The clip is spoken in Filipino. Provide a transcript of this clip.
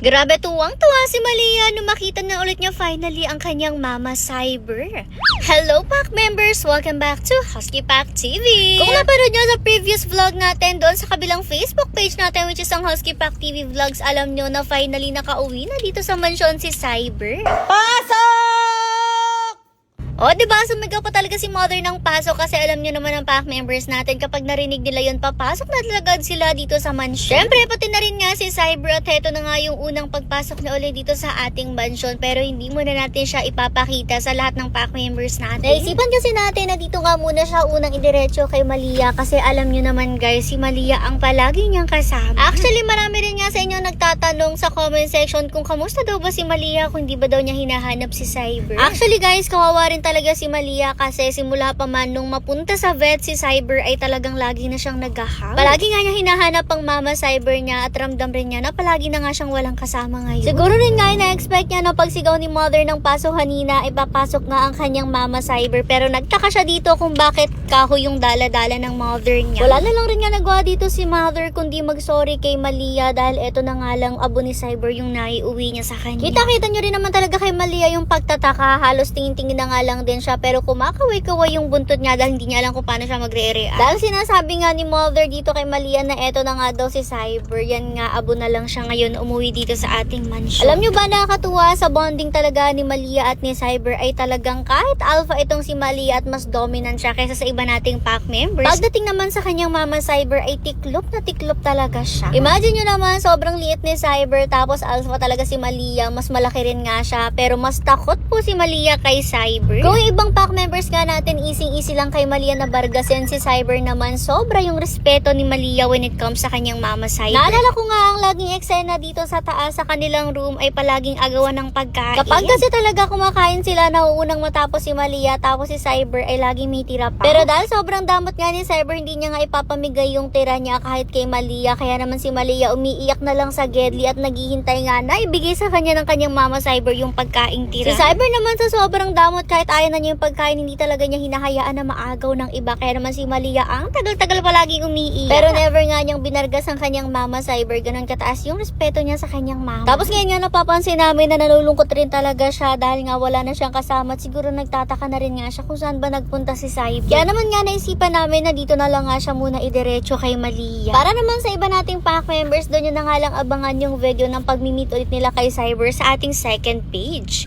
Grabe, tuwang-tuwa si Malia nung makita na ulit niya finally ang kanyang mama Cyber. Hello Pack members! Welcome back to Husky Pack TV! Kung napanood niyo sa previous vlog natin doon sa kabilang Facebook page natin which is ang Husky Pack TV Vlogs, alam niyo na finally nakauwi na dito sa mansyon si Cyber. Pasok! O, diba? Sumigaw pa talaga si mother ng pasok kasi alam nyo naman ang pack members natin kapag narinig nila yun, papasok na talaga sila dito sa mansion. Siyempre, pati na rin nga si Cyber at heto na nga yung unang pagpasok niya ulit dito sa ating mansion pero hindi muna natin siya ipapakita sa lahat ng pack members natin. Naisipan kasi natin na dito nga muna siya unang idiretso kay Malia kasi alam nyo naman guys, si Malia ang palagi niyang kasama. Actually, marami rin nga sa inyo nagtatanong sa comment section kung kamusta daw ba si Malia, kung di ba daw niya hinahanap si Cyber. Actually guys, kawawa rin talaga si Malia kasi simula pa man nung mapunta sa vet si Cyber ay talagang lagi na siyang naghahang. Palagi nga niya hinahanap ang mama Cyber niya at ramdam rin niya na palagi na nga siyang walang kasama ngayon. Siguro rin nga na-expect niya na pagsigaw ni mother ng pasok kanina ay papasok nga ang kanyang mama Cyber pero nagtaka siya dito kung bakit kahoy yung dala-dala ng mother niya. Wala na lang rin nga nagawa dito si mother kundi mag-sorry kay Malia dahil eto na nga lang abo ni Cyber yung naiuwi niya sa kanya. Kita-kita nyo rin naman talaga kay Malia yung pagtataka, halos tingin-tingin na nga lang din siya pero kumakaway-kaway yung buntot niya dahil hindi niya alam kung paano siya magre-react. Dahil sinasabi nga ni mother dito kay Malia na eto na nga daw si Cyber, yan nga abo na lang siya ngayon umuwi dito sa ating mansion. Alam nyo ba, nakakatuwa sa bonding talaga ni Malia at ni Cyber ay talagang kahit alpha itong si Malia at mas dominant siya kaysa sa iba nating pack members. Pagdating naman sa kanyang mama Cyber ay tiklop na tiklop talaga siya. Imagine nyo naman, sobrang liit ni Cyber tapos alpha talaga si Malia, mas malaki rin nga siya pero mas takot po si Malia kay Cyber. Kung yung ibang pack members nga natin easy lang kay Malia na bargasin, si Cyber naman sobra yung respeto ni Malia when it comes sa kanyang mama Cyber. Naalala ko nga ang laging eksena dito sa taas sa kanilang room ay palaging agawan ng pagkain. Kapag kasi talaga kumakain sila, nauunang matapos si Malia tapos si Cyber ay laging may tira pa. Pero dahil sobrang damot nga ni Cyber, hindi niya nga ipapamigay yung tira niya kahit kay Malia, kaya naman si Malia umiiyak na lang sa gedli at naghihintay nga na ibigay sa kanya ng kanyang mama Cyber yung pagkaing tira. Si Cyber naman sa sobrang damot kahit ayaw na niya yung pagkain, hindi talaga niya hinahayaan na maagaw ng iba, kaya naman si Malia ang tagal-tagal palaging umiiyak. Pero never nga niyang binargas ang kanyang mama Cyber, ganun kataas yung respeto niya sa kanyang mama. Tapos ngayon nga napapansin namin na nalulungkot rin talaga siya dahil nga wala na siyang kasama at siguro nagtataka na rin nga siya kung saan ba nagpunta si Cyber. Kaya naman nga naisipan namin na dito na lang nga siya muna idiretso kay Malia. Para naman sa iba nating pack members, doon yun na nga lang abangan yung video ng pag-meet ulit nila kay Cyber sa ating second page.